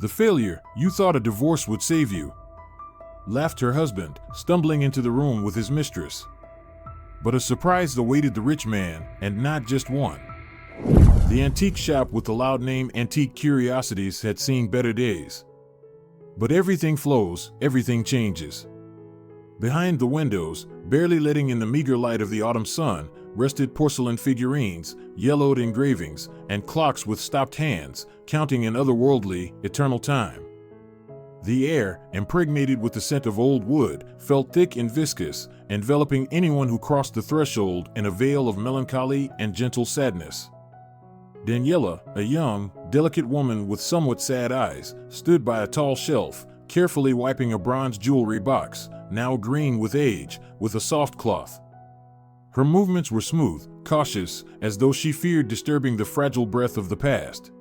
The failure, you thought a divorce would save you, laughed her husband, stumbling into the room with his mistress. But a surprise awaited the rich man, and not just one. The antique shop with the loud name Antique Curiosities had seen better days. But everything flows, everything changes. Behind the windows, barely letting in the meager light of the autumn sun, rested porcelain figurines, yellowed engravings, and clocks with stopped hands, counting in otherworldly, eternal time. The air, impregnated with the scent of old wood, felt thick and viscous, enveloping anyone who crossed the threshold in a veil of melancholy and gentle sadness. Daniela, a young, delicate woman with somewhat sad eyes, stood by a tall shelf, carefully wiping a bronze jewelry box, now green with age, with a soft cloth. Her movements were smooth, cautious, as though she feared disturbing the fragile breath of the past.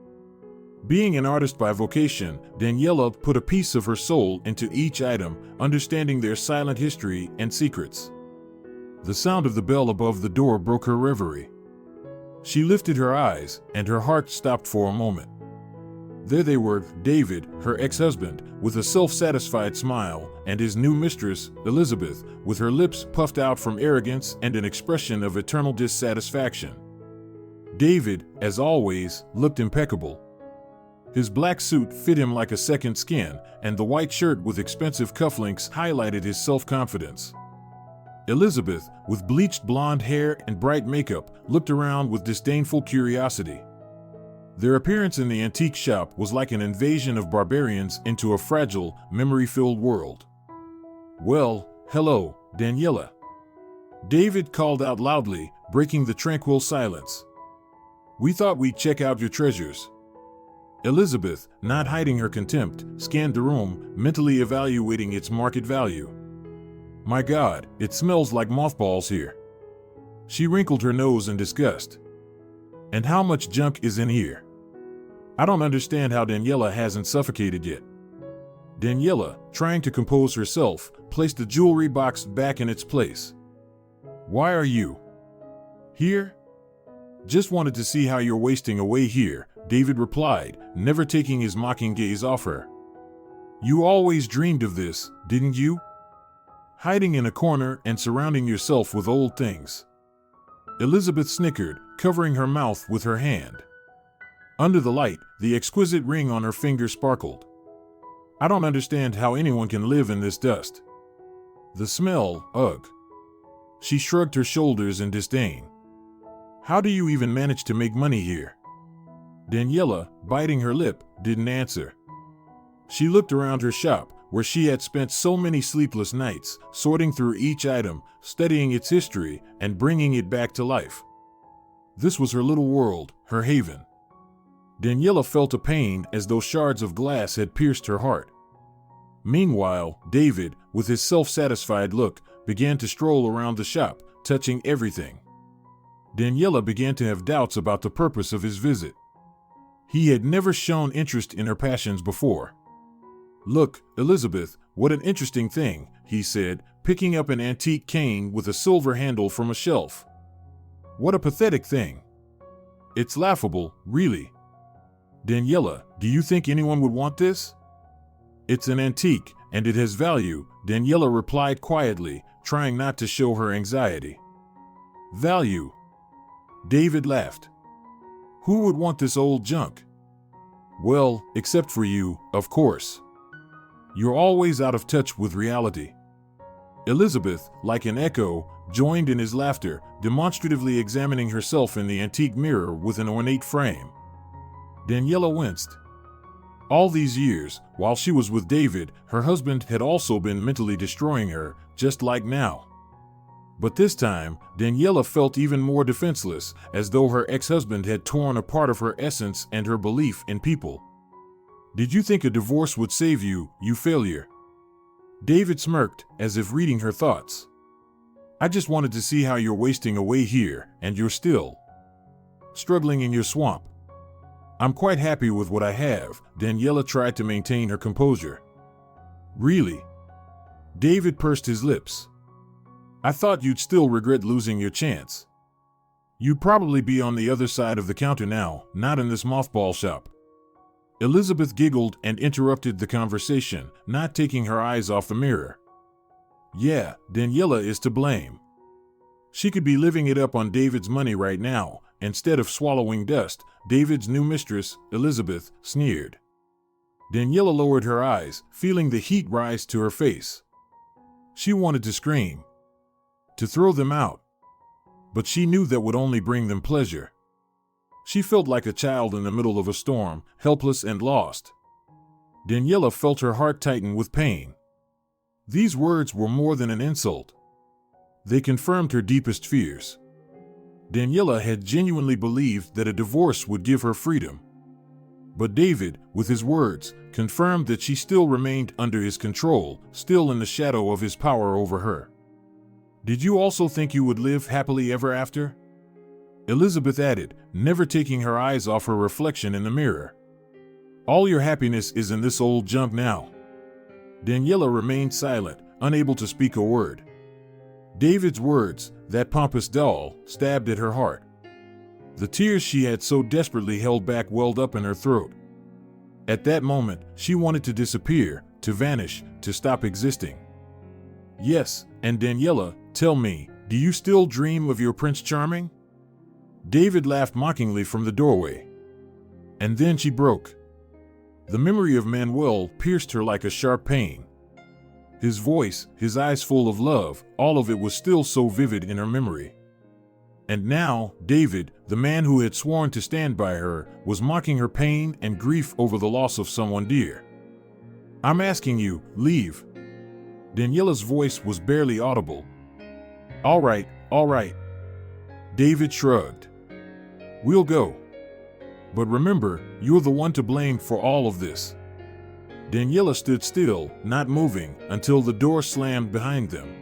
Being an artist by vocation, Daniela put a piece of her soul into each item, understanding their silent history and secrets. The sound of the bell above the door broke her reverie. She lifted her eyes, and her heart stopped for a moment. There they were, David, her ex-husband, with a self-satisfied smile, and his new mistress, Elizabeth, with her lips puffed out from arrogance and an expression of eternal dissatisfaction. David, as always, looked impeccable. His black suit fit him like a second skin, and the white shirt with expensive cufflinks highlighted his self-confidence. Elizabeth, with bleached blonde hair and bright makeup, looked around with disdainful curiosity. Their appearance in the antique shop was like an invasion of barbarians into a fragile, memory-filled world. "Well, hello, Daniela," David called out loudly, breaking the tranquil silence. "We thought we'd check out your treasures." Elizabeth, not hiding her contempt, scanned the room, mentally evaluating its market value. "My God, it smells like mothballs here." She wrinkled her nose in disgust. "And how much junk is in here? I don't understand how Daniela hasn't suffocated yet." Daniela, trying to compose herself, placed the jewelry box back in its place. "Why are you here?" "Just wanted to see how you're wasting away here," David replied, never taking his mocking gaze off her. "You always dreamed of this, didn't you? Hiding in a corner and surrounding yourself with old things." Elizabeth snickered, covering her mouth with her hand. Under the light, the exquisite ring on her finger sparkled. "I don't understand how anyone can live in this dust. The smell, ugh." She shrugged her shoulders in disdain. "How do you even manage to make money here?" Daniela, biting her lip, didn't answer. She looked around her shop, where she had spent so many sleepless nights, sorting through each item, studying its history, and bringing it back to life. This was her little world, her haven. Daniela felt a pain as though shards of glass had pierced her heart. Meanwhile, David, with his self-satisfied look, began to stroll around the shop, touching everything. Daniela began to have doubts about the purpose of his visit. He had never shown interest in her passions before. "Look, Elizabeth, what an interesting thing," he said, picking up an antique cane with a silver handle from a shelf. "What a pathetic thing. It's laughable, really. Daniela, do you think anyone would want this?" "It's an antique, and it has value," Daniela replied quietly, trying not to show her anxiety. "Value?" David laughed. "Who would want this old junk?" "Well, except for you, of course. You're always out of touch with reality." Elizabeth, like an echo, joined in his laughter, demonstratively examining herself in the antique mirror with an ornate frame. Daniela winced. All these years, while she was with David, her husband had also been mentally destroying her, just like now. But this time, Daniela felt even more defenseless, as though her ex-husband had torn a part of her essence and her belief in people. "Did you think a divorce would save you, you failure?" David smirked, as if reading her thoughts. "I just wanted to see how you're wasting away here, and you're still struggling in your swamp. I'm quite happy with what I have." Daniela tried to maintain her composure. "Really?" David pursed his lips. "I thought you'd still regret losing your chance. You'd probably be on the other side of the counter now, not in this mothball shop." Elizabeth giggled and interrupted the conversation, not taking her eyes off the mirror. Yeah, Daniela is to blame. She could be living it up on David's money right now, instead of swallowing dust. David's new mistress, Elizabeth, sneered. Daniela lowered her eyes, feeling the heat rise to her face. She wanted to scream, to throw them out, but she knew that would only bring them pleasure. She felt like a child in the middle of a storm, helpless and lost. Daniela felt her heart tighten with pain. These words were more than an insult. They confirmed her deepest fears. Daniela had genuinely believed that a divorce would give her freedom. But David, with his words, confirmed that she still remained under his control, still in the shadow of his power over her. Did you also think you would live happily ever after? Elizabeth added, never taking her eyes off her reflection in the mirror. All your happiness is in this old junk now. Daniela remained silent, unable to speak a word. David's words, that pompous doll, stabbed at her heart. The tears she had so desperately held back welled up in her throat. At that moment, she wanted to disappear, to vanish, to stop existing. Yes, and Daniela, tell me, do you still dream of your Prince Charming? David laughed mockingly from the doorway. And then she broke. The memory of Manuel pierced her like a sharp pain. His voice, his eyes full of love, all of it was still so vivid in her memory. And now, David, the man who had sworn to stand by her, was mocking her pain and grief over the loss of someone dear. I'm asking you, leave. Daniela's voice was barely audible. All right. David shrugged. We'll go. But remember, you're the one to blame for all of this. Daniela stood still, not moving, until the door slammed behind them.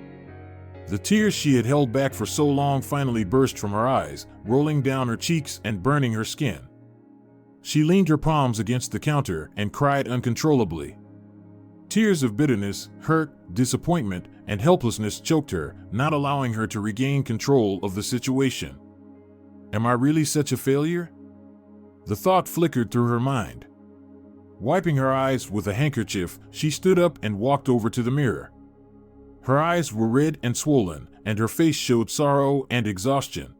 The tears she had held back for so long finally burst from her eyes, rolling down her cheeks and burning her skin. She leaned her palms against the counter and cried uncontrollably. Tears of bitterness, hurt, disappointment, and helplessness choked her, not allowing her to regain control of the situation. Am I really such a failure? The thought flickered through her mind. Wiping her eyes with a handkerchief, she stood up and walked over to the mirror. Her eyes were red and swollen, and her face showed sorrow and exhaustion.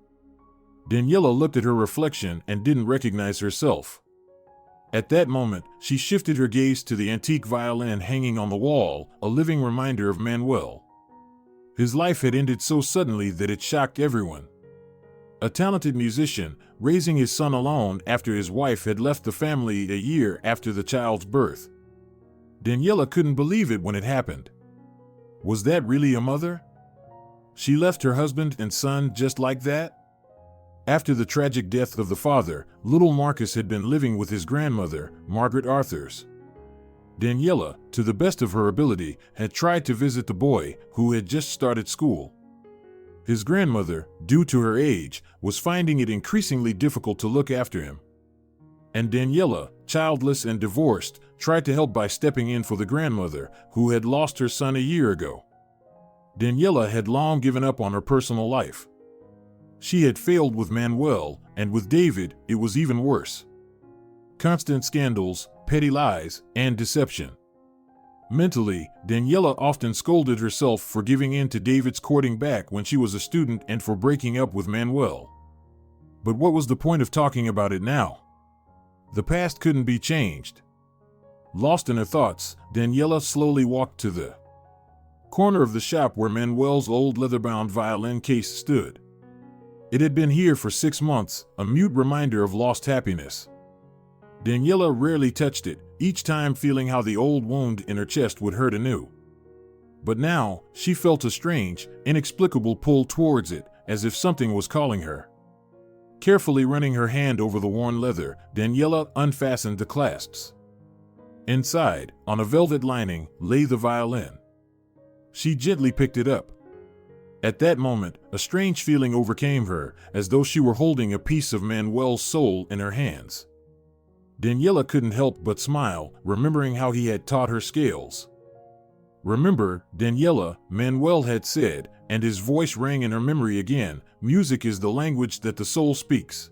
Daniela looked at her reflection and didn't recognize herself. At that moment, she shifted her gaze to the antique violin hanging on the wall, a living reminder of Manuel. His life had ended so suddenly that it shocked everyone. A talented musician, raising his son alone after his wife had left the family a year after the child's birth. Daniela couldn't believe it when it happened. Was that really a mother? She left her husband and son just like that? After the tragic death of the father, little Marcus had been living with his grandmother, Margaret Arthurs. Daniela, to the best of her ability, had tried to visit the boy, who had just started school. His grandmother, due to her age, was finding it increasingly difficult to look after him. And Daniela, childless and divorced, tried to help by stepping in for the grandmother, who had lost her son a year ago. Daniela had long given up on her personal life. She had failed with Manuel, and with David, it was even worse. Constant scandals, petty lies, and deception. Mentally, Daniela often scolded herself for giving in to David's courting back when she was a student and for breaking up with Manuel. But what was the point of talking about it now? The past couldn't be changed. Lost in her thoughts, Daniela slowly walked to the corner of the shop where Manuel's old leather-bound violin case stood. It had been here for 6 months, a mute reminder of lost happiness. Daniela rarely touched it, each time feeling how the old wound in her chest would hurt anew. But now, she felt a strange, inexplicable pull towards it, as if something was calling her. Carefully running her hand over the worn leather, Daniela unfastened the clasps. Inside, on a velvet lining, lay the violin. She gently picked it up. At that moment, a strange feeling overcame her, as though she were holding a piece of Manuel's soul in her hands. Daniela couldn't help but smile, remembering how he had taught her scales. Remember, Daniela, Manuel had said, and his voice rang in her memory again, music is the language that the soul speaks.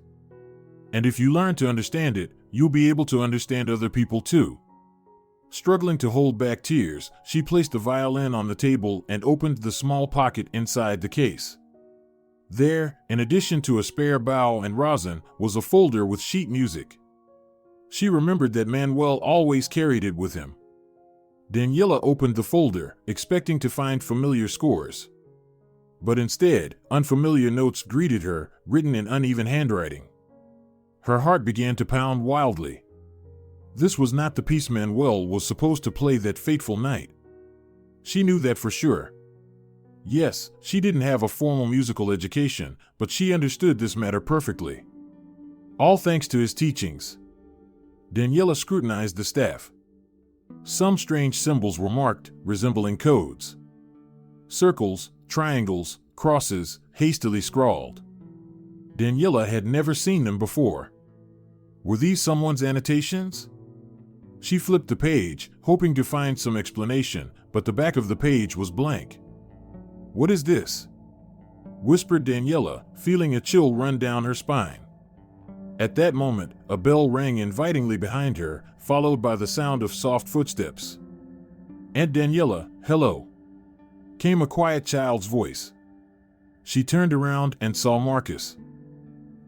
And if you learn to understand it, you'll be able to understand other people too." Struggling to hold back tears, she placed the violin on the table and opened the small pocket inside the case. There, in addition to a spare bow and rosin, was a folder with sheet music. She remembered that Manuel always carried it with him. Daniela opened the folder, expecting to find familiar scores. But instead, unfamiliar notes greeted her, written in uneven handwriting. Her heart began to pound wildly. This was not the piece Manuel was supposed to play that fateful night. She knew that for sure. Yes, she didn't have a formal musical education, but she understood this matter perfectly. All thanks to his teachings. Daniela scrutinized the staff. Some strange symbols were marked, resembling codes. Circles, triangles, crosses, hastily scrawled. Daniela had never seen them before. Were these someone's annotations? She flipped the page, hoping to find some explanation, but the back of the page was blank. "What is this?" whispered Daniela, feeling a chill run down her spine. At that moment, a bell rang invitingly behind her, followed by the sound of soft footsteps. "Aunt Daniela, hello," came a quiet child's voice. She turned around and saw Marcus.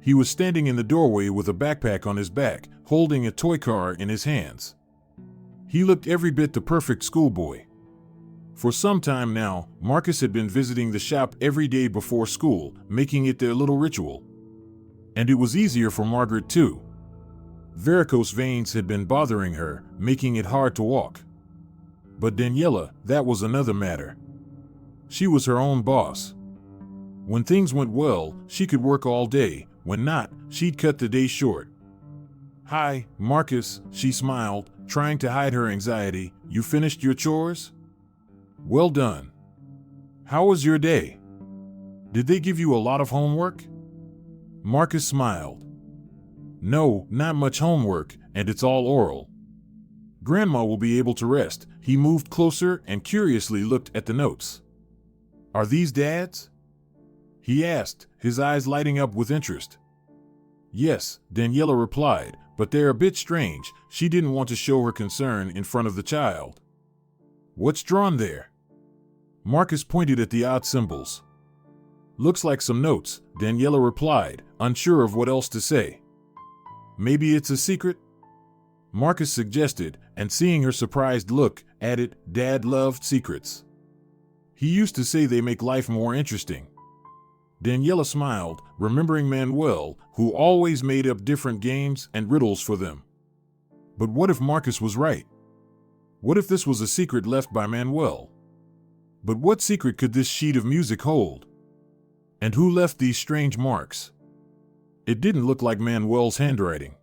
He was standing in the doorway with a backpack on his back, holding a toy car in his hands. He looked every bit the perfect schoolboy. For some time now, Marcus had been visiting the shop every day before school, making it their little ritual. And it was easier for Margaret too. Varicose veins had been bothering her, making it hard to walk. But Daniela, that was another matter. She was her own boss. When things went well, she could work all day. When not, she'd cut the day short. "Hi, Marcus," she smiled, trying to hide her anxiety. "You finished your chores?" "Well done. How was your day? Did they give you a lot of homework?" Marcus smiled. "No, not much homework, and it's all oral. Grandma will be able to rest." He moved closer and curiously looked at the notes. "Are these Dad's?" he asked, his eyes lighting up with interest. "Yes," Daniela replied, "but they're a bit strange." She didn't want to show her concern in front of the child. "What's drawn there?" Marcus pointed at the odd symbols. "Looks like some notes," Daniela replied, unsure of what else to say. "Maybe it's a secret?" Marcus suggested, and seeing her surprised look, added, "Dad loved secrets. He used to say they make life more interesting." Daniela smiled, remembering Manuel, who always made up different games and riddles for them. But what if Marcus was right? What if this was a secret left by Manuel? But what secret could this sheet of music hold? And who left these strange marks? It didn't look like Manuel's handwriting.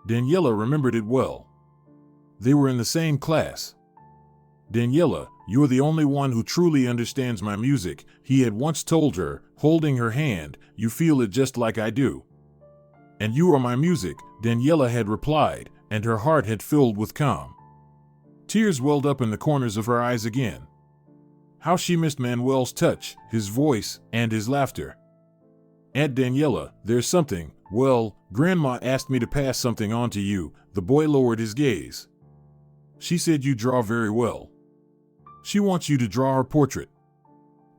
Daniela remembered it well. They were in the same class. "Daniela, you're the only one who truly understands my music," he had once told her, holding her hand. "You feel it just like I do." "And you are my music," Daniela had replied, and her heart had filled with calm. Tears welled up in the corners of her eyes again. How she missed Manuel's touch, his voice, and his laughter. "Aunt Daniela, there's something. Well, Grandma asked me to pass something on to you." The boy lowered his gaze. "She said you draw very well. She wants you to draw her portrait."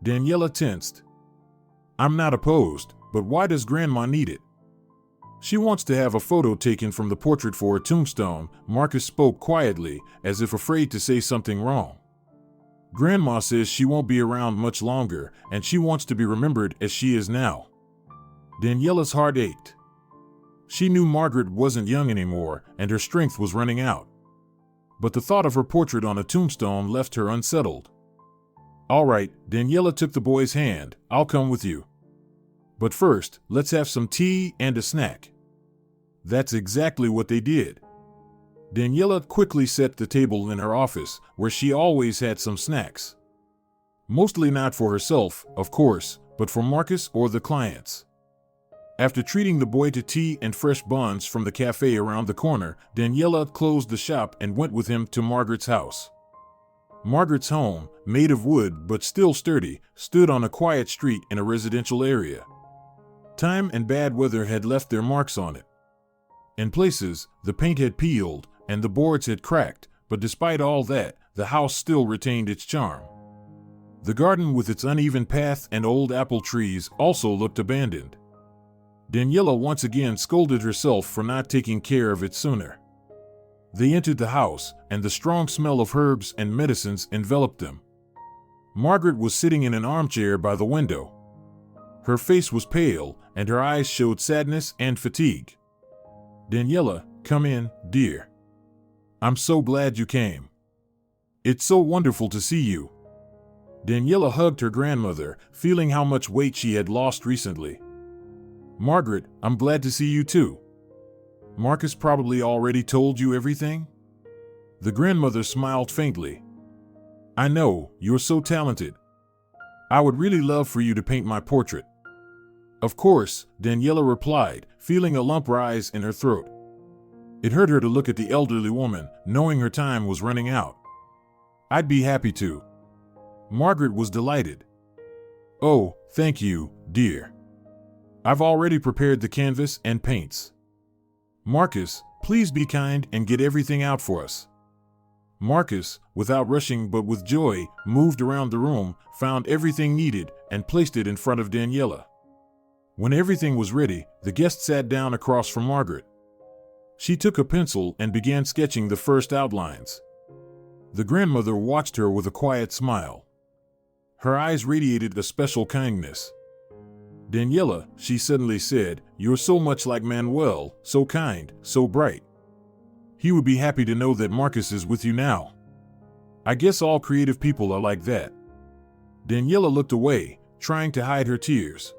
Daniela tensed. "I'm not opposed, but why does Grandma need it?" "She wants to have a photo taken from the portrait for her tombstone." Marcus spoke quietly, as if afraid to say something wrong. "Grandma says she won't be around much longer, and she wants to be remembered as she is now." Daniela's heart ached. She knew Margaret wasn't young anymore, and her strength was running out. But the thought of her portrait on a tombstone left her unsettled. "All right," Daniela took the boy's hand, "I'll come with you. But first, let's have some tea and a snack." That's exactly what they did. Daniela quickly set the table in her office, where she always had some snacks. Mostly not for herself, of course, but for Marcus or the clients. After treating the boy to tea and fresh buns from the cafe around the corner, Daniela closed the shop and went with him to Margaret's house. Margaret's home, made of wood but still sturdy, stood on a quiet street in a residential area. Time and bad weather had left their marks on it. In places, the paint had peeled and the boards had cracked, but despite all that, the house still retained its charm. The garden with its uneven path and old apple trees also looked abandoned. Daniela once again scolded herself for not taking care of it sooner. They entered the house, and the strong smell of herbs and medicines enveloped them. Margaret was sitting in an armchair by the window. Her face was pale, and her eyes showed sadness and fatigue. "Daniela, come in, dear. I'm so glad you came. It's so wonderful to see you." Daniela hugged her grandmother, feeling how much weight she had lost recently. "Margaret, I'm glad to see you too. Marcus probably already told you everything?" The grandmother smiled faintly. "I know, you're so talented. I would really love for you to paint my portrait." "Of course," Daniela replied, feeling a lump rise in her throat. It hurt her to look at the elderly woman, knowing her time was running out. "I'd be happy to." Margaret was delighted. "Oh, thank you, dear. I've already prepared the canvas and paints. Marcus, please be kind and get everything out for us." Marcus, without rushing but with joy, moved around the room, found everything needed, and placed it in front of Daniela. When everything was ready, the guest sat down across from Margaret. She took a pencil and began sketching the first outlines. The grandmother watched her with a quiet smile. Her eyes radiated a special kindness. "Daniela," she suddenly said, "you're so much like Manuel, so kind, so bright. He would be happy to know that Marcus is with you now. I guess all creative people are like that." Daniela looked away, trying to hide her tears.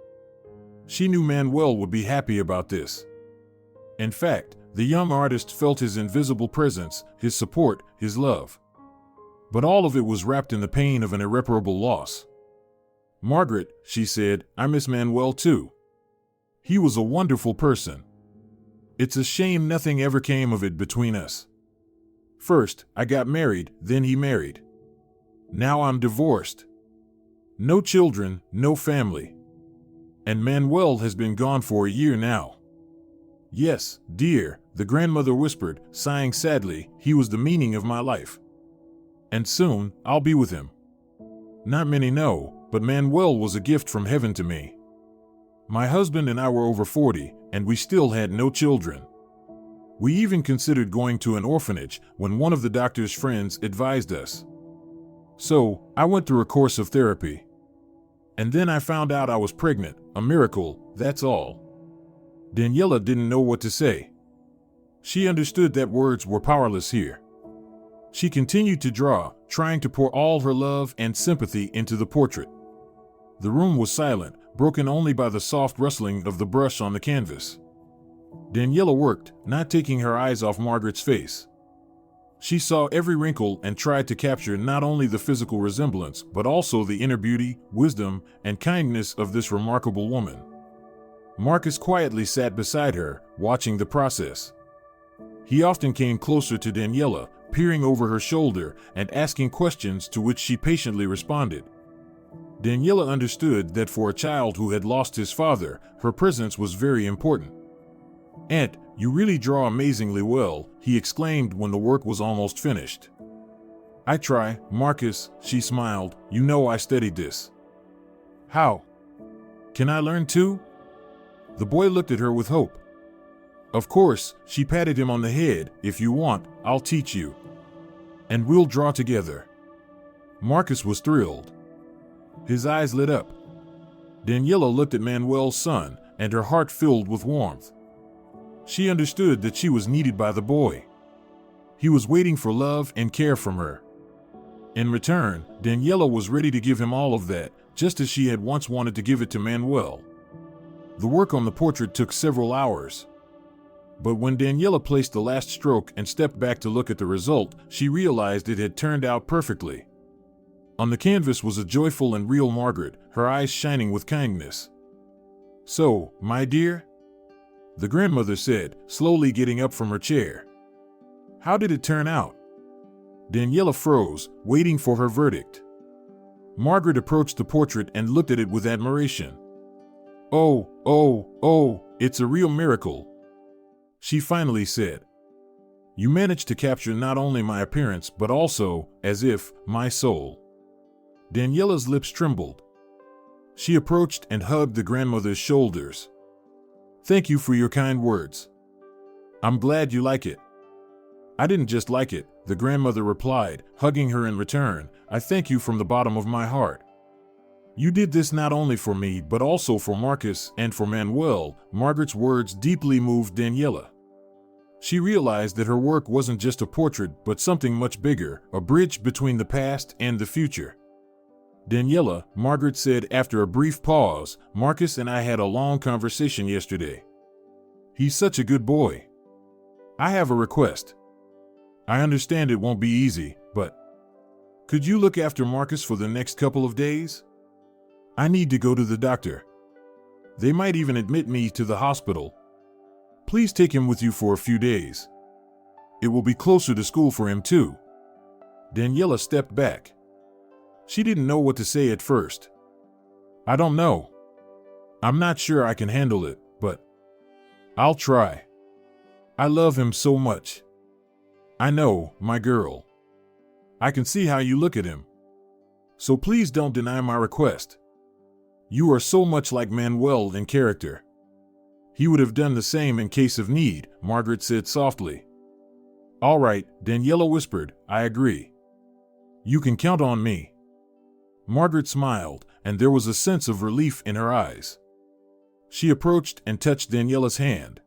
She knew Manuel would be happy about this. In fact, the young artist felt his invisible presence, his support, his love. But all of it was wrapped in the pain of an irreparable loss. "Margaret," she said, "I miss Manuel too. He was a wonderful person. It's a shame nothing ever came of it between us. First, I got married, then he married. Now I'm divorced. No children, no family. And Manuel has been gone for a year now." "Yes, dear," the grandmother whispered, sighing sadly, "he was the meaning of my life. And soon, I'll be with him. Not many know, but Manuel was a gift from heaven to me. My husband and I were over 40, and we still had no children. We even considered going to an orphanage when one of the doctor's friends advised us. So, I went through a course of therapy. And then I found out I was pregnant, a miracle, that's all." Daniela didn't know what to say. She understood that words were powerless here. She continued to draw, trying to pour all her love and sympathy into the portrait. The room was silent, broken only by the soft rustling of the brush on the canvas. Daniela worked, not taking her eyes off Margaret's face. She saw every wrinkle and tried to capture not only the physical resemblance, but also the inner beauty, wisdom, and kindness of this remarkable woman. Marcus quietly sat beside her, watching the process. He often came closer to Daniela, peering over her shoulder and asking questions to which she patiently responded. Daniela understood that for a child who had lost his father, her presence was very important. "Aunt, you really draw amazingly well," he exclaimed when the work was almost finished. "I try, Marcus," she smiled. "You know I studied this." "How? Can I learn too?" The boy looked at her with hope. "Of course," she patted him on the head. "If you want, I'll teach you. And we'll draw together." Marcus was thrilled. His eyes lit up. Daniela looked at Manuel's son, and her heart filled with warmth. She understood that she was needed by the boy. He was waiting for love and care from her. In return, Daniela was ready to give him all of that, just as she had once wanted to give it to Manuel. The work on the portrait took several hours. But when Daniela placed the last stroke and stepped back to look at the result, she realized it had turned out perfectly. On the canvas was a joyful and real Margaret, her eyes shining with kindness. "So, my dear?" the grandmother said, slowly getting up from her chair. "How did it turn out?" Daniela froze, waiting for her verdict. Margaret approached the portrait and looked at it with admiration. Oh, it's a real miracle," She finally said. You managed to capture not only my appearance but also, as if, my soul. Daniela's lips trembled. She approached and hugged the grandmother's shoulders. Thank you for your kind words. I'm glad you like it. I didn't just like it, the grandmother replied, hugging her in return. I thank you from the bottom of my heart. You did this not only for me but also for Marcus and for Manuel. Margaret's words deeply moved Daniela. She realized that her work wasn't just a portrait but something much bigger, a bridge between the past and the future. Daniela, Margaret said after a brief pause, Marcus and I had a long conversation yesterday. He's such a good boy. I have a request. I understand it won't be easy, but could you look after Marcus for the next couple of days? I need to go to the doctor. They might even admit me to the hospital. Please take him with you for a few days. It will be closer to school for him too. Daniela stepped back. She didn't know what to say at first. I don't know. I'm not sure I can handle it, but I'll try. I love him so much. I know, my girl. I can see how you look at him. So please don't deny my request. You are so much like Manuel in character. He would have done the same in case of need, Margaret said softly. All right, Daniela whispered, I agree. You can count on me. Margaret smiled, and there was a sense of relief in her eyes. She approached and touched Daniela's hand.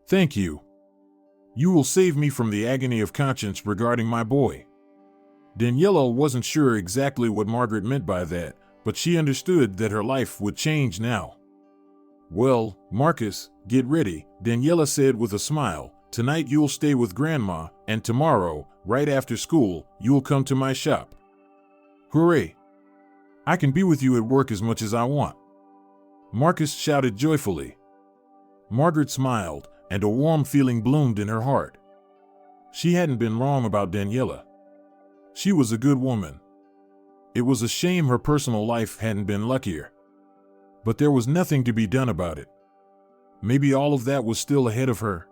Thank you. You will save me from the agony of conscience regarding my boy. Daniela wasn't sure exactly what Margaret meant by that, but she understood that her life would change now. Well, Marcus, get ready, Daniela said with a smile. Tonight you'll stay with Grandma, and tomorrow, right after school, you'll come to my shop. Hooray! I can be with you at work as much as I want. Marcus shouted joyfully. Margaret smiled, and a warm feeling bloomed in her heart. She hadn't been wrong about Daniela. She was a good woman. It was a shame her personal life hadn't been luckier. But there was nothing to be done about it. Maybe all of that was still ahead of her.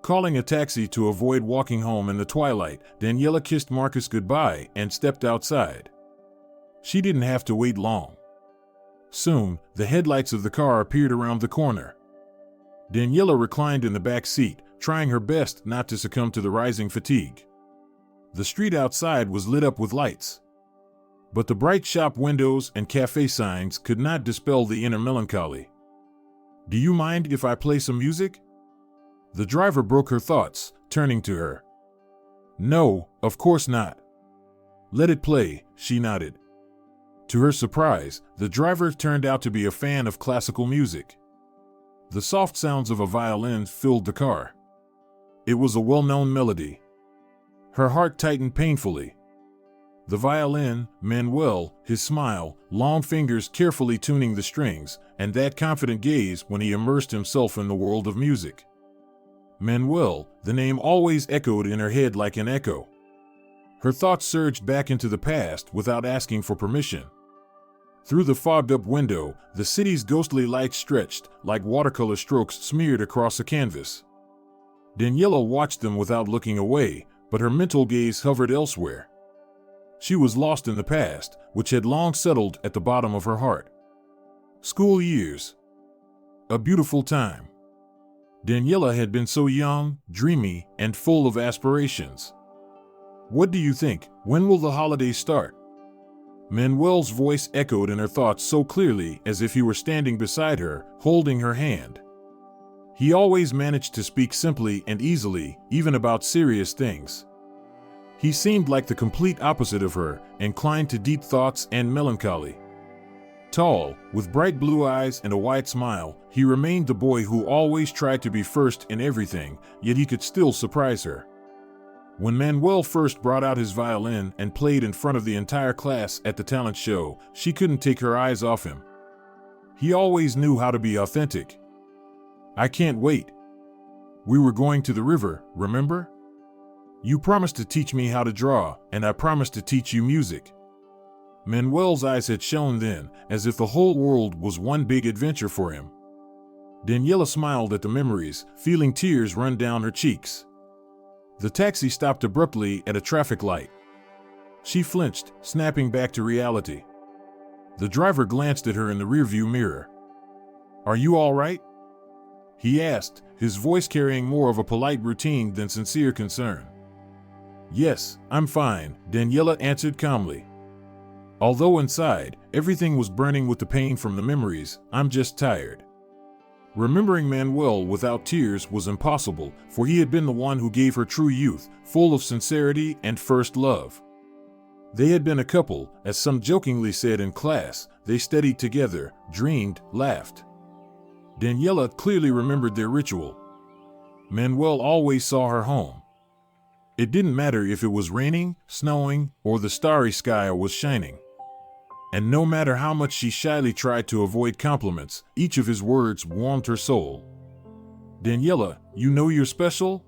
Calling a taxi to avoid walking home in the twilight, Daniela kissed Marcus goodbye and stepped outside. She didn't have to wait long. Soon, the headlights of the car appeared around the corner. Daniela reclined in the back seat, trying her best not to succumb to the rising fatigue. The street outside was lit up with lights. But the bright shop windows and cafe signs could not dispel the inner melancholy. Do you mind if I play some music? The driver broke her thoughts, turning to her. No, of course not. Let it play, she nodded. To her surprise, the driver turned out to be a fan of classical music. The soft sounds of a violin filled the car. It was a well-known melody. Her heart tightened painfully. The violin, Manuel, his smile, long fingers carefully tuning the strings, and that confident gaze when he immersed himself in the world of music. Manuel, the name always echoed in her head like an echo. Her thoughts surged back into the past without asking for permission. Through the fogged-up window, the city's ghostly lights stretched, like watercolor strokes smeared across a canvas. Daniela watched them without looking away, but her mental gaze hovered elsewhere. She was lost in the past, which had long settled at the bottom of her heart. School years. A beautiful time. Daniela had been so young, dreamy, and full of aspirations. What do you think? When will the holidays start? Manuel's voice echoed in her thoughts so clearly as if he were standing beside her, holding her hand. He always managed to speak simply and easily, even about serious things. He seemed like the complete opposite of her, inclined to deep thoughts and melancholy. Tall, with bright blue eyes and a wide smile, he remained the boy who always tried to be first in everything, yet he could still surprise her. When Manuel first brought out his violin and played in front of the entire class at the talent show, she couldn't take her eyes off him. He always knew how to be authentic. I can't wait. We were going to the river, remember? You promised to teach me how to draw, and I promised to teach you music. Manuel's eyes had shone then, as if the whole world was one big adventure for him. Daniela smiled at the memories, feeling tears run down her cheeks. The taxi stopped abruptly at a traffic light. She flinched, snapping back to reality. The driver glanced at her in the rearview mirror. "Are you all right?" he asked, his voice carrying more of a polite routine than sincere concern. "Yes, I'm fine," Daniela answered calmly. Although inside, everything was burning with the pain from the memories, "I'm just tired." Remembering Manuel without tears was impossible, for he had been the one who gave her true youth, full of sincerity and first love. They had been a couple, as some jokingly said in class. They studied together, dreamed, laughed. Daniela clearly remembered their ritual. Manuel always saw her home. It didn't matter if it was raining, snowing, or the starry sky was shining. And no matter how much she shyly tried to avoid compliments, each of his words warmed her soul. "Daniela, you know you're special?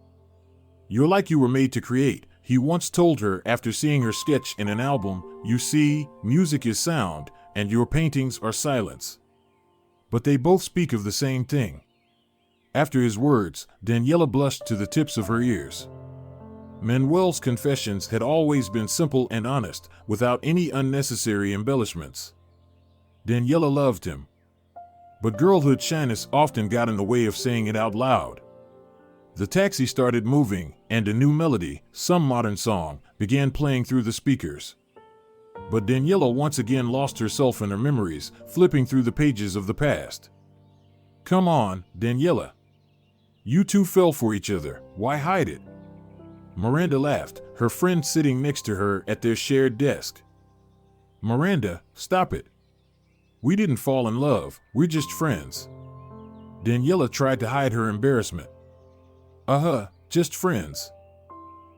You're like you were made to create," he once told her after seeing her sketch in an album. "You see, music is sound, and your paintings are silence." But they both speak of the same thing. After his words, Daniela blushed to the tips of her ears. Manuel's confessions had always been simple and honest, without any unnecessary embellishments. Daniela loved him. But girlhood shyness often got in the way of saying it out loud. The taxi started moving, and a new melody, some modern song, began playing through the speakers. But Daniela once again lost herself in her memories, flipping through the pages of the past. "Come on, Daniela. You two fell for each other, why hide it?" Miranda laughed, her friend sitting next to her at their shared desk. "Miranda, stop it. We didn't fall in love, we're just friends." Daniela tried to hide her embarrassment. Just friends.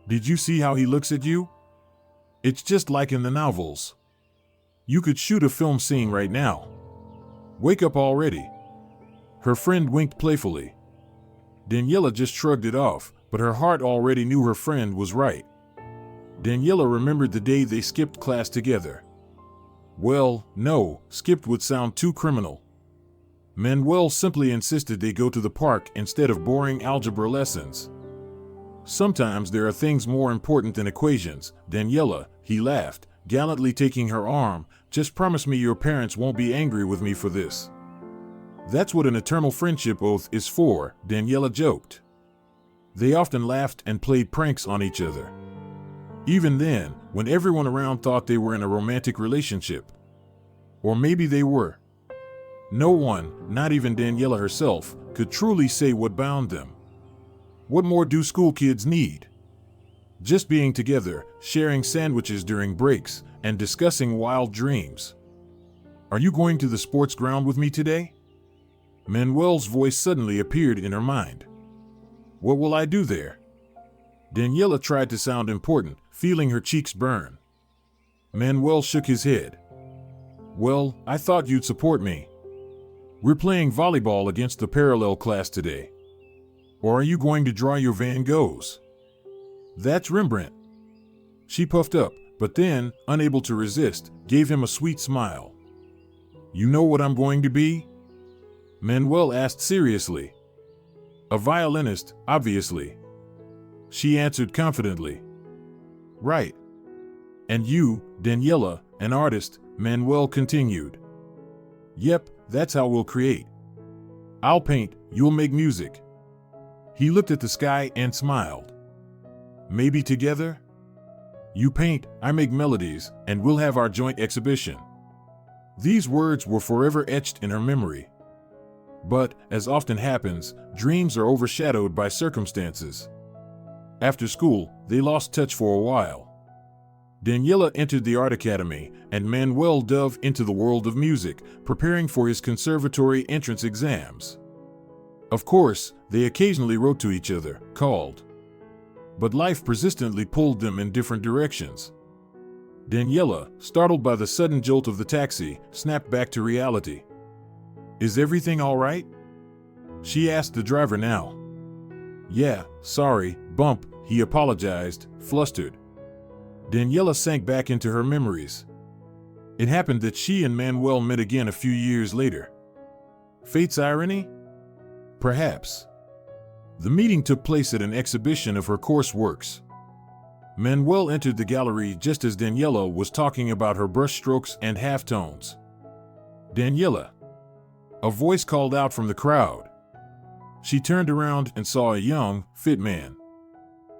Did you see how he looks at you? It's just like in the novels. You could shoot a film scene right now. Wake up already." Her friend winked playfully. Daniela just shrugged it off, but her heart already knew her friend was right. Daniela remembered the day they skipped class together. Well, no, skipped would sound too criminal. Manuel simply insisted they go to the park instead of boring algebra lessons. "Sometimes there are things more important than equations, Daniela," he laughed, gallantly taking her arm. "Just promise me your parents won't be angry with me for this." "That's what an eternal friendship oath is for," Daniela joked. They often laughed and played pranks on each other. Even then, when everyone around thought they were in a romantic relationship. Or maybe they were. No one, not even Daniela herself, could truly say what bound them. What more do school kids need? Just being together, sharing sandwiches during breaks, and discussing wild dreams. "Are you going to the sports ground with me today?" Manuel's voice suddenly appeared in her mind. "What will I do there?" Daniela tried to sound important, feeling her cheeks burn. Manuel shook his head. "Well, I thought you'd support me. We're playing volleyball against the parallel class today. Or are you going to draw your Van Goghs?" "That's Rembrandt." She puffed up, but then, unable to resist, gave him a sweet smile. "You know what I'm going to be?" Manuel asked seriously. "A violinist, obviously." She answered confidently. "Right. And you, Daniela, an artist," Manuel continued. "Yep, that's how we'll create. I'll paint, you'll make music." He looked at the sky and smiled. "Maybe together? You paint, I make melodies, and we'll have our joint exhibition." These words were forever etched in her memory. But, as often happens, dreams are overshadowed by circumstances. After school, they lost touch for a while. Daniela entered the art academy, and Manuel dove into the world of music, preparing for his conservatory entrance exams. Of course, they occasionally wrote to each other, called. But life persistently pulled them in different directions. Daniela, startled by the sudden jolt of the taxi, snapped back to reality. "Is everything all right?" she asked the driver now. "Yeah, sorry, bump," he apologized, flustered. Daniela sank back into her memories. It happened that she and Manuel met again a few years later. Fate's irony? perhaps. The meeting took place at an exhibition of her course works. Manuel entered the gallery just as Daniela was talking about her brushstrokes and halftones. "Daniela!" A voice called out from the crowd. She turned around and saw a young, fit man.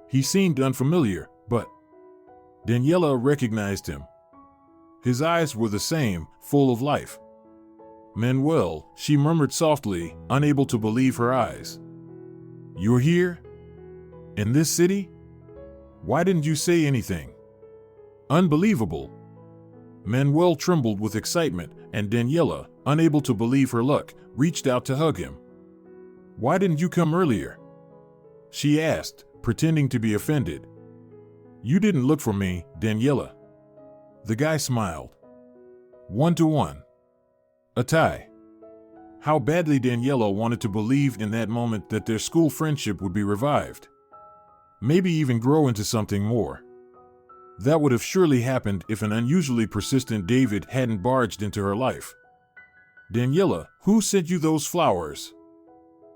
He seemed unfamiliar, but Daniela recognized him. His eyes were the same, full of life. "Manuel," she murmured softly, unable to believe her eyes. "You're here? In this city? Why didn't you say anything?" "Unbelievable." Manuel trembled with excitement, and Daniela, unable to believe her luck, reached out to hug him. "Why didn't you come earlier?" she asked, pretending to be offended. "You didn't look for me, Daniela." The guy smiled. 1-to-1. A tie. How badly Daniela wanted to believe in that moment that their school friendship would be revived. Maybe even grow into something more. That would have surely happened if an unusually persistent David hadn't barged into her life. "Daniela, who sent you those flowers?"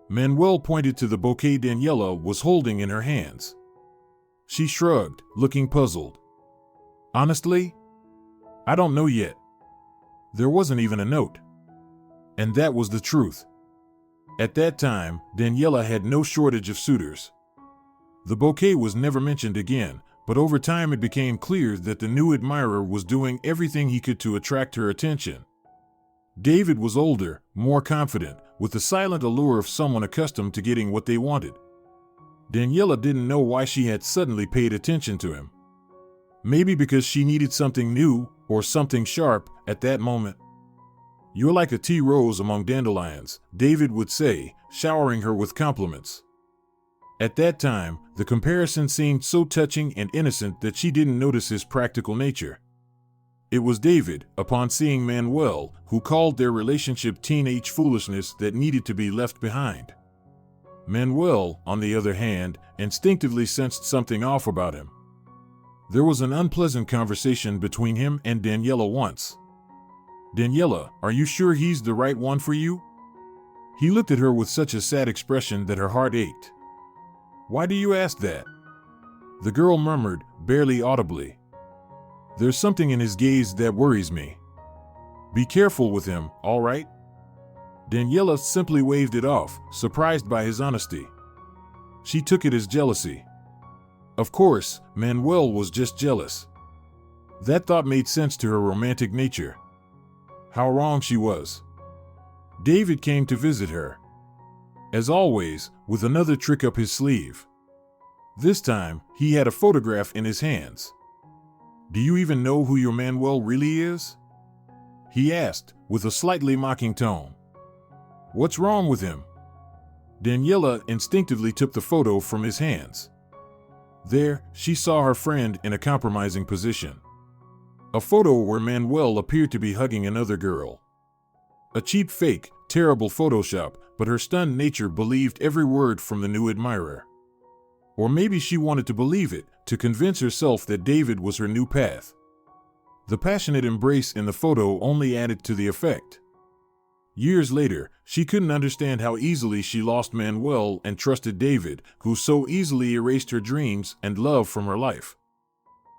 Manuel pointed to the bouquet Daniela was holding in her hands. She shrugged, looking puzzled. "Honestly, I don't know yet. There wasn't even a note." And that was the truth. At that time, Daniela had no shortage of suitors. The bouquet was never mentioned again, but over time it became clear that the new admirer was doing everything he could to attract her attention. David was older, more confident, with the silent allure of someone accustomed to getting what they wanted. Daniela didn't know why she had suddenly paid attention to him. Maybe because she needed something new, or something sharp, at that moment. "You're like a tea rose among dandelions," David would say, showering her with compliments. At that time, the comparison seemed so touching and innocent that she didn't notice his practical nature. It was David, upon seeing Manuel, who called their relationship teenage foolishness that needed to be left behind. Manuel, on the other hand, instinctively sensed something off about him. There was an unpleasant conversation between him and Daniela once. "Daniela, are you sure he's the right one for you?" He looked at her with such a sad expression that her heart ached. "Why do you ask that?" The girl murmured, barely audibly. "There's something in his gaze that worries me. Be careful with him, all right?" Daniela simply waved it off, surprised by his honesty. She took it as jealousy. Of course, Manuel was just jealous. That thought made sense to her romantic nature. How wrong she was. David came to visit her. As always, with another trick up his sleeve. This time, he had a photograph in his hands. "Do you even know who your Manuel really is?" he asked, with a slightly mocking tone. "What's wrong with him?" Daniela instinctively took the photo from his hands. There, she saw her friend in a compromising position. A photo where Manuel appeared to be hugging another girl. A cheap fake, terrible Photoshop, but her stunned nature believed every word from the new admirer. Or maybe she wanted to believe it, to convince herself that David was her new path. The passionate embrace in the photo only added to the effect. Years later, she couldn't understand how easily she lost Manuel and trusted David, who so easily erased her dreams and love from her life.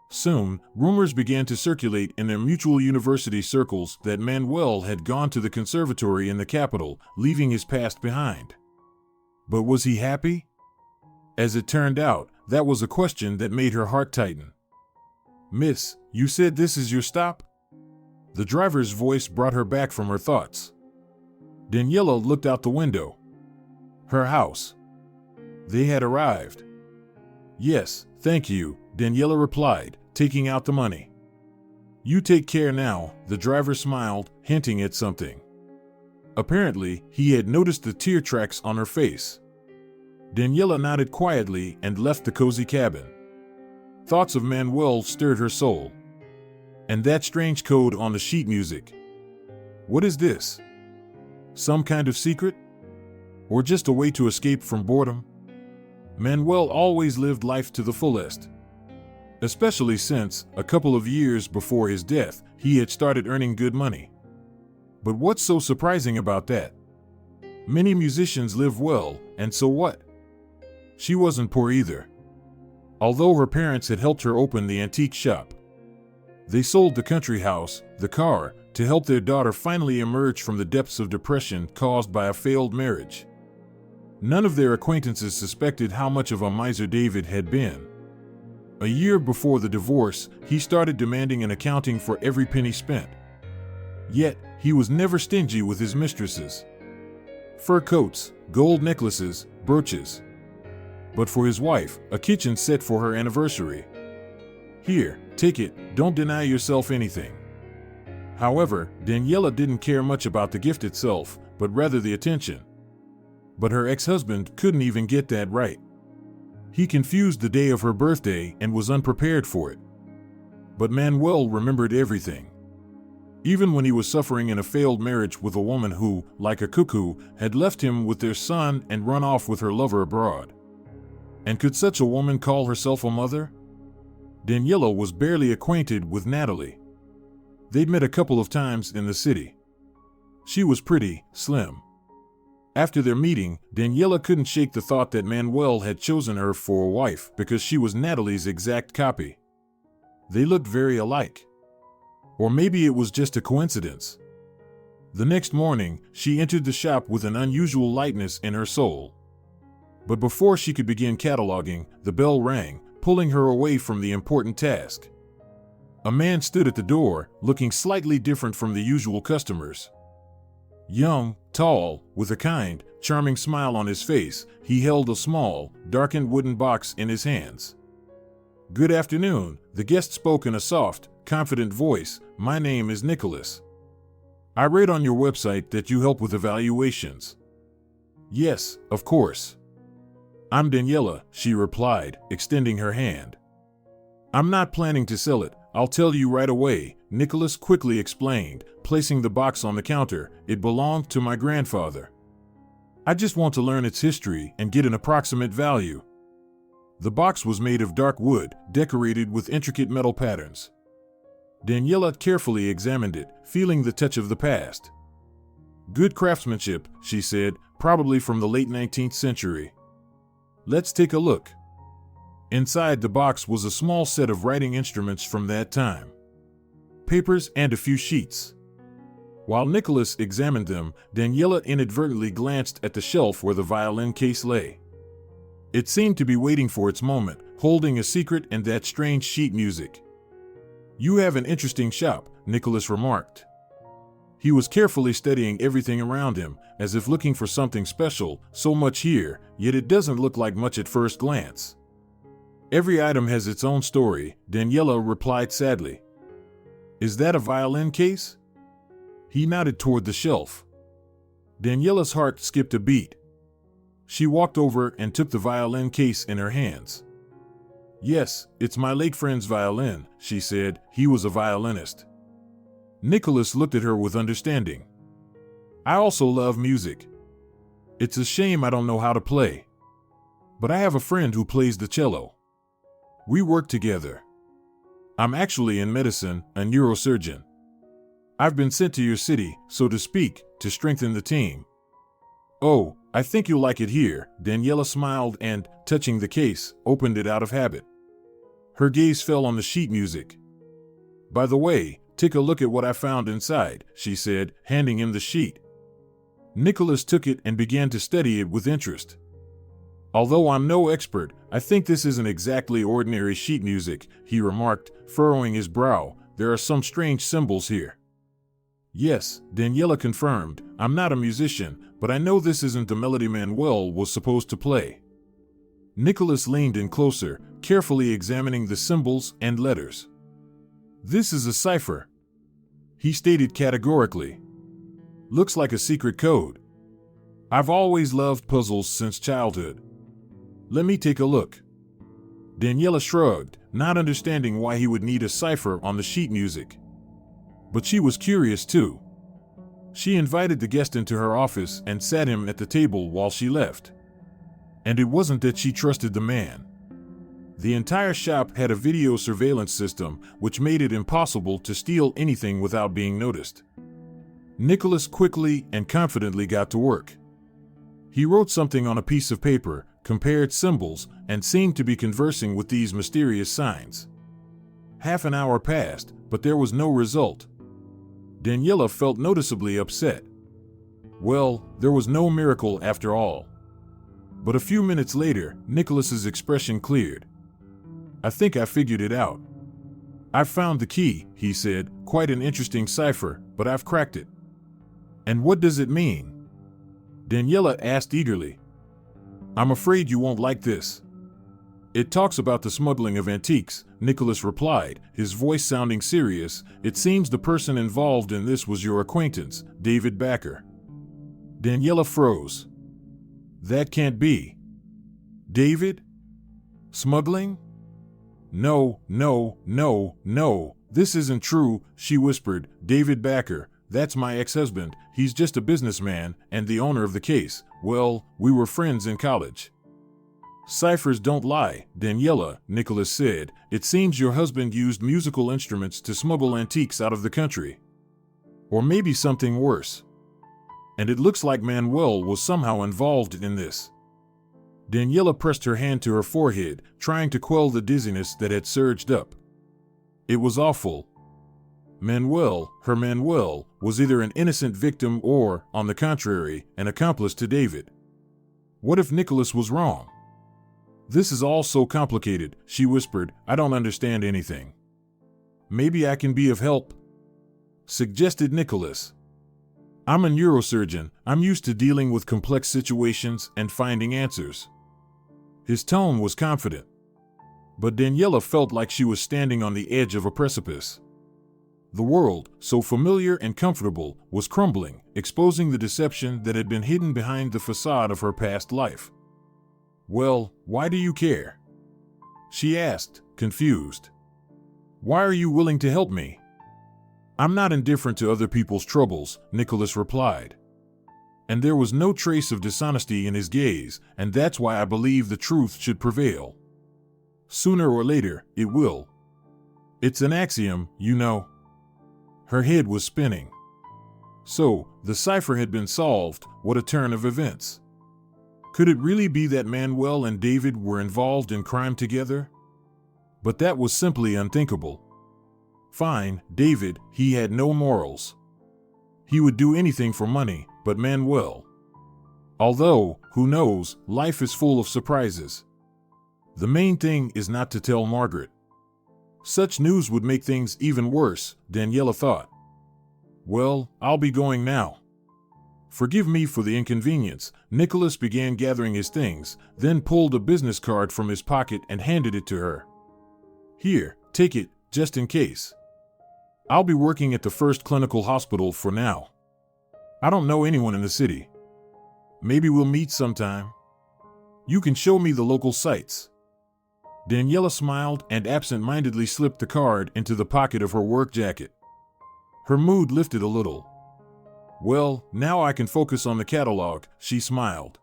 Soon, rumors began to circulate in their mutual university circles that Manuel had gone to the conservatory in the capital, leaving his past behind. But was he happy? As it turned out, that was a question that made her heart tighten. "Miss, you said this is your stop?" The driver's voice brought her back from her thoughts. Daniela looked out the window. Her house. They had arrived. "Yes, thank you," Daniela replied, taking out the money. "You take care now," the driver smiled, hinting at something. Apparently, he had noticed the tear tracks on her face. Daniela nodded quietly and left the cozy cabin. Thoughts of Manuel stirred her soul. And that strange code on the sheet music. What is this? Some kind of secret? Or just a way to escape from boredom? Manuel always lived life to the fullest. Especially since, a couple of years before his death, he had started earning good money. But what's so surprising about that? Many musicians live well, and so what? She wasn't poor either. Although her parents had helped her open the antique shop, they sold the country house, the car, to help their daughter finally emerge from the depths of depression caused by a failed marriage. None of their acquaintances suspected how much of a miser David had been. A year before the divorce, he started demanding an accounting for every penny spent. Yet, he was never stingy with his mistresses. Fur coats, gold necklaces, brooches. But for his wife, a kitchen set for her anniversary. Here, take it, don't deny yourself anything. However, Daniela didn't care much about the gift itself, but rather the attention. But her ex-husband couldn't even get that right. He confused the day of her birthday and was unprepared for it. But Manuel remembered everything. Even when he was suffering in a failed marriage with a woman who, like a cuckoo, had left him with their son and run off with her lover abroad. And could such a woman call herself a mother? Daniela was barely acquainted with Natalie. They'd met a couple of times in the city. She was pretty, slim. After their meeting, Daniela couldn't shake the thought that Manuel had chosen her for a wife because she was Natalie's exact copy. They looked very alike. Or maybe it was just a coincidence. The next morning, she entered the shop with an unusual lightness in her soul. But before she could begin cataloging, the bell rang, pulling her away from the important task. A man stood at the door, looking slightly different from the usual customers. Young, tall, with a kind, charming smile on his face, he held a small, darkened wooden box in his hands. "Good afternoon," the guest spoke in a soft, confident voice. "My name is Nicholas. I read on your website that you help with evaluations." "Yes, of course." "I'm Daniela," she replied, extending her hand. "I'm not planning to sell it, I'll tell you right away," Nicholas quickly explained, placing the box on the counter. "It belonged to my grandfather. I just want to learn its history and get an approximate value." The box was made of dark wood, decorated with intricate metal patterns. Daniela carefully examined it, feeling the touch of the past. "Good craftsmanship," she said, "probably from the late 19th century. Let's take a look." Inside the box was a small set of writing instruments from that time. Papers and a few sheets. While Nicholas examined them, Daniela inadvertently glanced at the shelf where the violin case lay. It seemed to be waiting for its moment, holding a secret and that strange sheet music. "You have an interesting shop," Nicholas remarked. He was carefully studying everything around him, as if looking for something special. "So much here, yet it doesn't look like much at first glance." "Every item has its own story," Daniela replied sadly. "Is that a violin case?" He nodded toward the shelf. Daniela's heart skipped a beat. She walked over and took the violin case in her hands. "Yes, it's my late friend's violin," she said. "He was a violinist." Nicholas looked at her with understanding. "I also love music. It's a shame I don't know how to play. But I have a friend who plays the cello. We work together. I'm actually in medicine, a neurosurgeon. I've been sent to your city, so to speak, to strengthen the team." "Oh, I think you'll like it here," Daniela smiled and, touching the case, opened it out of habit. Her gaze fell on the sheet music. "By the way, take a look at what I found inside," she said, handing him the sheet. Nicholas took it and began to study it with interest. "Although I'm no expert, I think this isn't exactly ordinary sheet music," he remarked, furrowing his brow. "There are some strange symbols here." "Yes," Daniela confirmed, "I'm not a musician, but I know this isn't the melody Manuel was supposed to play." Nicholas leaned in closer, carefully examining the symbols and letters. "This is a cipher," he stated categorically. "Looks like a secret code. I've always loved puzzles since childhood. Let me take a look." Daniela shrugged, not understanding why he would need a cipher on the sheet music. But she was curious too. She invited the guest into her office and sat him at the table while she left. And it wasn't that she trusted the man. The entire shop had a video surveillance system, which made it impossible to steal anything without being noticed. Nicholas quickly and confidently got to work. He wrote something on a piece of paper, compared symbols, and seemed to be conversing with these mysterious signs. Half an hour passed, but there was no result. Daniela felt noticeably upset. Well, there was no miracle after all. But a few minutes later, Nicholas's expression cleared. "I think I figured it out. I've found the key," he said. "Quite an interesting cipher, but I've cracked it." "And what does it mean?" Daniela asked eagerly. "I'm afraid you won't like this." "It talks about the smuggling of antiques," Nicholas replied, his voice sounding serious. "It seems the person involved in this was your acquaintance, David Backer." Daniela froze. "That can't be. David? Smuggling? No, no, no, no, this isn't true," she whispered. "David Backer, that's my ex-husband. He's just a businessman and the owner of the case. Well, we were friends in college." "Ciphers don't lie, Daniela," Nicholas said. "It seems your husband used musical instruments to smuggle antiques out of the country. Or maybe something worse. And it looks like Manuel was somehow involved in this." Daniela pressed her hand to her forehead, trying to quell the dizziness that had surged up. It was awful. Manuel, her Manuel, was either an innocent victim or, on the contrary, an accomplice to David. What if Nicholas was wrong? "This is all so complicated," she whispered. "I don't understand anything." "Maybe I can be of help," suggested Nicholas. "I'm a neurosurgeon. I'm used to dealing with complex situations and finding answers." His tone was confident. But Daniela felt like she was standing on the edge of a precipice. The world, so familiar and comfortable, was crumbling, exposing the deception that had been hidden behind the facade of her past life. "Well, why do you care?" she asked, confused. "Why are you willing to help me?" "I'm not indifferent to other people's troubles," Nicholas replied. And there was no trace of dishonesty in his gaze, and that's why I believe the truth should prevail. Sooner or later, it will. It's an axiom, you know. Her head was spinning. So, the cipher had been solved. What a turn of events. Could it really be that Manuel and David were involved in crime together? But that was simply unthinkable. Fine, David, he had no morals. He would do anything for money, but Manuel. Although, who knows, life is full of surprises. The main thing is not to tell Margaret. Such news would make things even worse, Daniela thought. Well, I'll be going now. Forgive me for the inconvenience. Nicholas began gathering his things, then pulled a business card from his pocket and handed it to her. Here, take it, just in case. I'll be working at the First Clinical Hospital for now. I don't know anyone in the city. Maybe we'll meet sometime. You can show me the local sites. Daniela smiled and absent-mindedly slipped the card into the pocket of her work jacket. Her mood lifted a little. Well, now I can focus on the catalog, she smiled.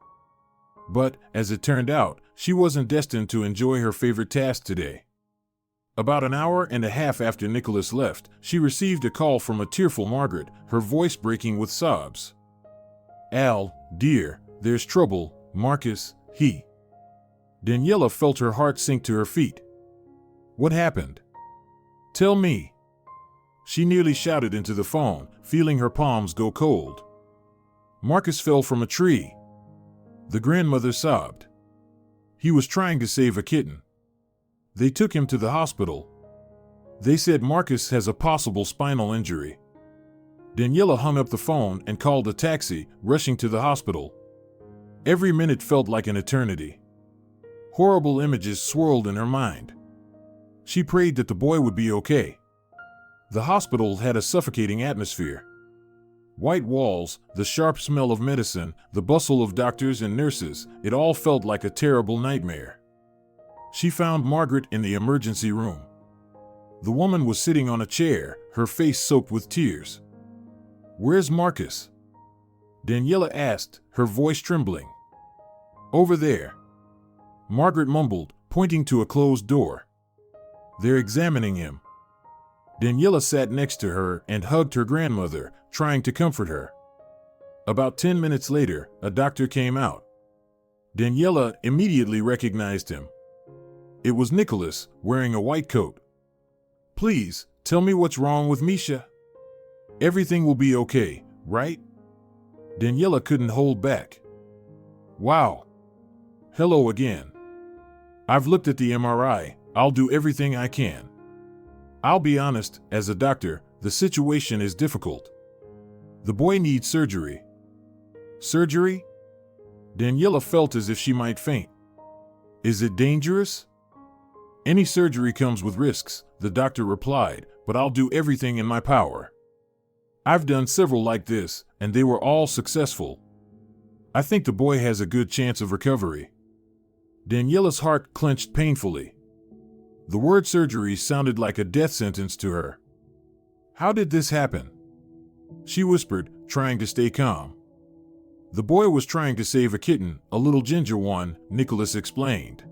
But, as it turned out, she wasn't destined to enjoy her favorite task today. About an hour and a half after Nicholas left, she received a call from a tearful Margaret, her voice breaking with sobs. "Al, dear, there's trouble, Marcus, he..." Daniela felt her heart sink to her feet. "What happened? Tell me." She nearly shouted into the phone, feeling her palms go cold. "Marcus fell from a tree." The grandmother sobbed. "He was trying to save a kitten. They took him to the hospital. They said Marcus has a possible spinal injury." Daniela hung up the phone and called a taxi, rushing to the hospital. Every minute felt like an eternity. Horrible images swirled in her mind. She prayed that the boy would be okay. The hospital had a suffocating atmosphere. White walls, the sharp smell of medicine, the bustle of doctors and nurses, it all felt like a terrible nightmare. She found Margaret in the emergency room. The woman was sitting on a chair, her face soaked with tears. "Where's Marcus?" Daniela asked, her voice trembling. "Over there," Margaret mumbled, pointing to a closed door. "They're examining him." Daniela sat next to her and hugged her grandmother, trying to comfort her. About 10 minutes later, a doctor came out. Daniela immediately recognized him. It was Nicholas, wearing a white coat. Please, tell me what's wrong with Misha. Everything will be okay, right? Daniela couldn't hold back. Wow. Hello again. I've looked at the MRI. I'll do everything I can. I'll be honest, as a doctor, the situation is difficult. The boy needs surgery. Surgery? Daniela felt as if she might faint. Is it dangerous? Any surgery comes with risks, the doctor replied, but I'll do everything in my power. I've done several like this, and they were all successful. I think the boy has a good chance of recovery. Daniela's heart clenched painfully. The word surgery sounded like a death sentence to her. How did this happen? She whispered, trying to stay calm. The boy was trying to save a kitten, a little ginger one, Nicholas explained.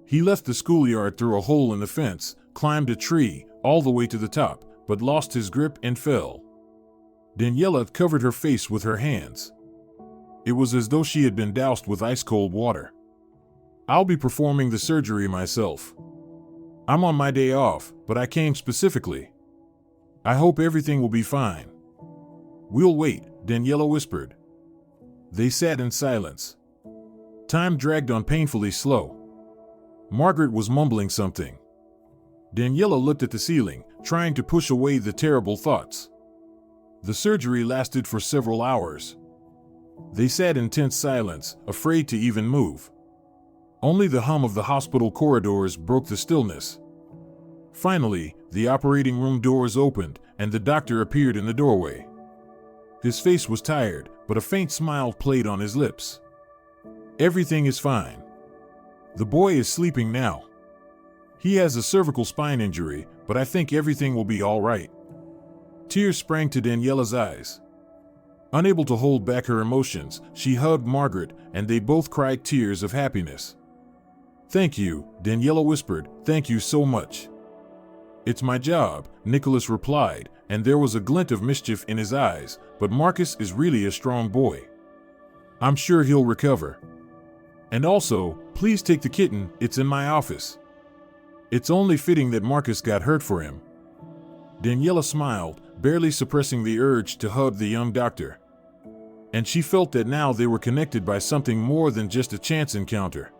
He left the schoolyard through a hole in the fence, climbed a tree, all the way to the top, but lost his grip and fell. Daniela covered her face with her hands. It was as though she had been doused with ice-cold water. I'll be performing the surgery myself. I'm on my day off, but I came specifically. I hope everything will be fine. We'll wait, Daniela whispered. They sat in silence. Time dragged on painfully slow. Margaret was mumbling something. Daniela looked at the ceiling, trying to push away the terrible thoughts. The surgery lasted for several hours. They sat in tense silence, afraid to even move. Only the hum of the hospital corridors broke the stillness. Finally, the operating room doors opened, and the doctor appeared in the doorway. His face was tired, but a faint smile played on his lips. Everything is fine. The boy is sleeping now. He has a cervical spine injury, but I think everything will be all right. Tears sprang to Daniela's eyes. Unable to hold back her emotions, she hugged Margaret, and they both cried tears of happiness. Thank you, Daniela whispered, thank you so much. It's my job, Nicholas replied, and there was a glint of mischief in his eyes, but Marcus is really a strong boy. I'm sure he'll recover. And also, please take the kitten, it's in my office. It's only fitting that Marcus got hurt for him. Daniela smiled, barely suppressing the urge to hug the young doctor. And she felt that now they were connected by something more than just a chance encounter.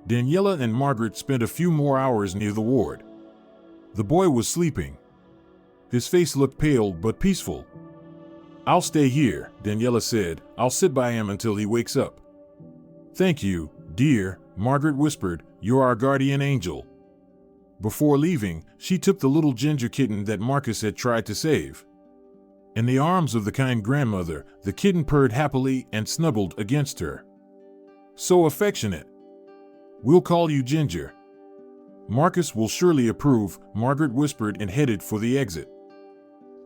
Daniela and Margaret spent a few more hours near the ward. The boy was sleeping. His face looked pale but peaceful. I'll stay here, Daniela said. I'll sit by him until he wakes up. Thank you, dear, Margaret whispered. You're our guardian angel. Before leaving, she took the little ginger kitten that Marcus had tried to save. In the arms of the kind grandmother, the kitten purred happily and snuggled against her. So affectionate. We'll call you Ginger. Marcus will surely approve, Margaret whispered and headed for the exit.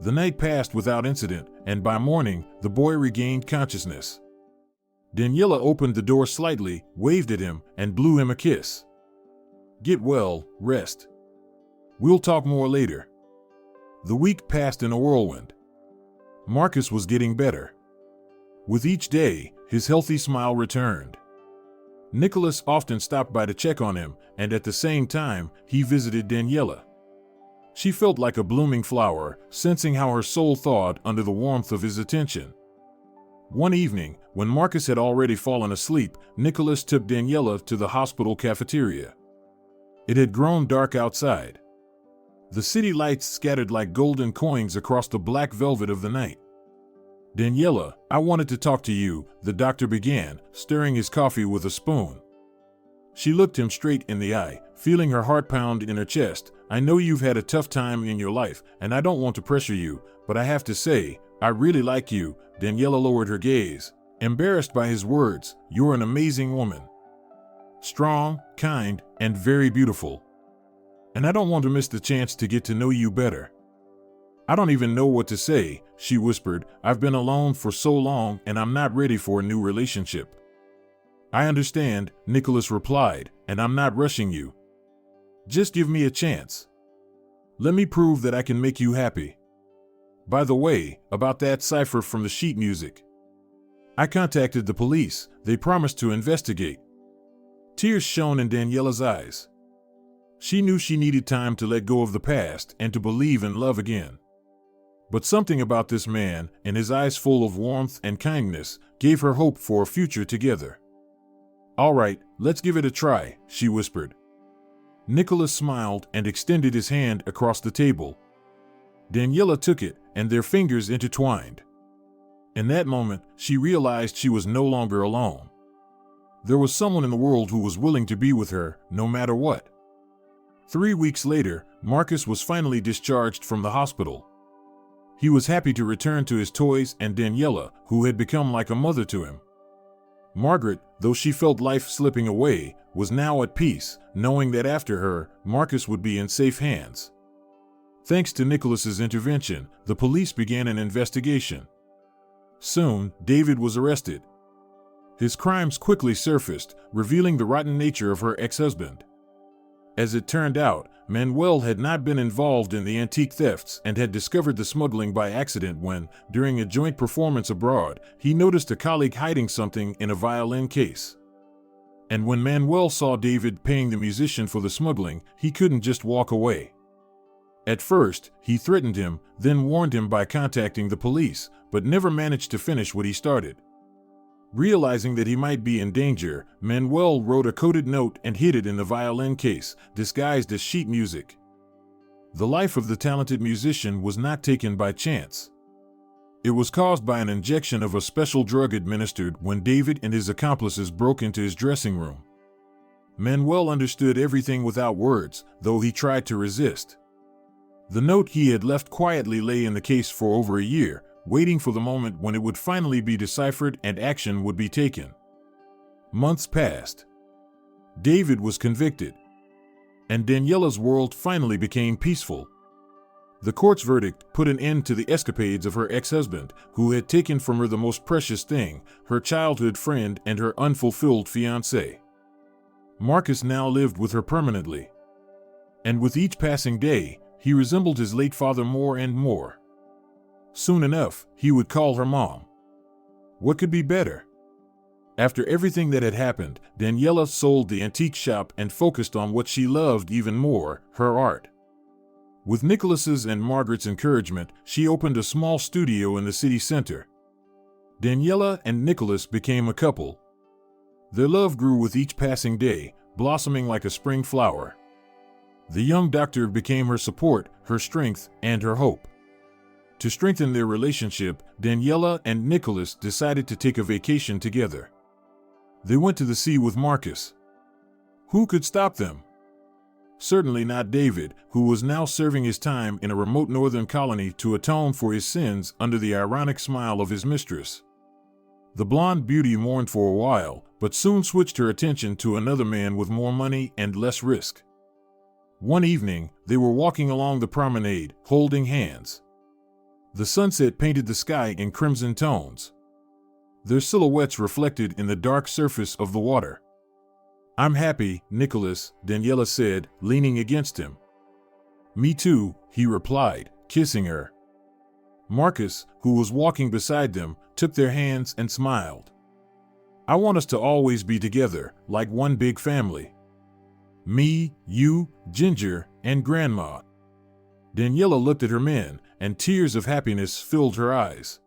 The night passed without incident, and by morning, the boy regained consciousness. Daniela opened the door slightly, waved at him, and blew him a kiss. Get well, rest. We'll talk more later. The week passed in a whirlwind. Marcus was getting better. With each day, his healthy smile returned. Nicholas often stopped by to check on him, and at the same time, he visited Daniela. She felt like a blooming flower, sensing how her soul thawed under the warmth of his attention. One evening, when Marcus had already fallen asleep, Nicholas took Daniela to the hospital cafeteria. It had grown dark outside. The city lights scattered like golden coins across the black velvet of the night. Daniela, I wanted to talk to you, the doctor began, stirring his coffee with a spoon. She looked him straight in the eye, feeling her heart pound in her chest. I know you've had a tough time in your life, and I don't want to pressure you, but I have to say, I really like you. Daniela lowered her gaze, embarrassed by his words. You're an amazing woman. Strong, kind, and very beautiful. And I don't want to miss the chance to get to know you better. I don't even know what to say, she whispered. I've been alone for so long and I'm not ready for a new relationship. I understand, Nicholas replied, and I'm not rushing you. Just give me a chance. Let me prove that I can make you happy. By the way, about that cipher from the sheet music. I contacted the police. They promised to investigate. Tears shone in Daniela's eyes. She knew she needed time to let go of the past and to believe in love again. But something about this man, and his eyes full of warmth and kindness, gave her hope for a future together. "All right, let's give it a try," she whispered. Nicholas smiled and extended his hand across the table. Daniela took it, and their fingers intertwined. In that moment, she realized she was no longer alone. There was someone in the world who was willing to be with her, no matter what. 3 weeks later, Marcus was finally discharged from the hospital. He was happy to return to his toys and Daniela, who had become like a mother to him. Margaret, though she felt life slipping away, was now at peace, knowing that after her, Marcus would be in safe hands. Thanks to Nicholas's intervention, the police began an investigation. Soon, David was arrested. His crimes quickly surfaced, revealing the rotten nature of her ex-husband. As it turned out, Manuel had not been involved in the antique thefts and had discovered the smuggling by accident when, during a joint performance abroad, he noticed a colleague hiding something in a violin case. And when Manuel saw David paying the musician for the smuggling, he couldn't just walk away. At first, he threatened him, then warned him by contacting the police, but never managed to finish what he started. Realizing that he might be in danger, Manuel wrote a coded note and hid it in the violin case, disguised as sheet music. The life of the talented musician was not taken by chance. It was caused by an injection of a special drug administered when David and his accomplices broke into his dressing room. Manuel understood everything without words, though he tried to resist. The note he had left quietly lay in the case for over a year, waiting for the moment when it would finally be deciphered and action would be taken. Months passed. David was convicted. And Daniela's world finally became peaceful. The court's verdict put an end to the escapades of her ex-husband, who had taken from her the most precious thing, her childhood friend and her unfulfilled fiancé. Marcus now lived with her permanently. And with each passing day, he resembled his late father more and more. Soon enough, he would call her mom. What could be better? After everything that had happened, Daniela sold the antique shop and focused on what she loved even more, her art. With Nicholas's and Margaret's encouragement, she opened a small studio in the city center. Daniela and Nicholas became a couple. Their love grew with each passing day, blossoming like a spring flower. The young doctor became her support, her strength, and her hope. To strengthen their relationship, Daniela and Nicholas decided to take a vacation together. They went to the sea with Marcus. Who could stop them? Certainly not David, who was now serving his time in a remote northern colony to atone for his sins under the ironic smile of his mistress. The blonde beauty mourned for a while, but soon switched her attention to another man with more money and less risk. One evening, they were walking along the promenade, holding hands. The sunset painted the sky in crimson tones. Their silhouettes reflected in the dark surface of the water. "I'm happy, Nicholas," Daniela said, leaning against him. "Me too," he replied, kissing her. Marcus, who was walking beside them, took their hands and smiled. "I want us to always be together, like one big family. Me, you, Ginger, and Grandma." Daniela looked at her men, and tears of happiness filled her eyes.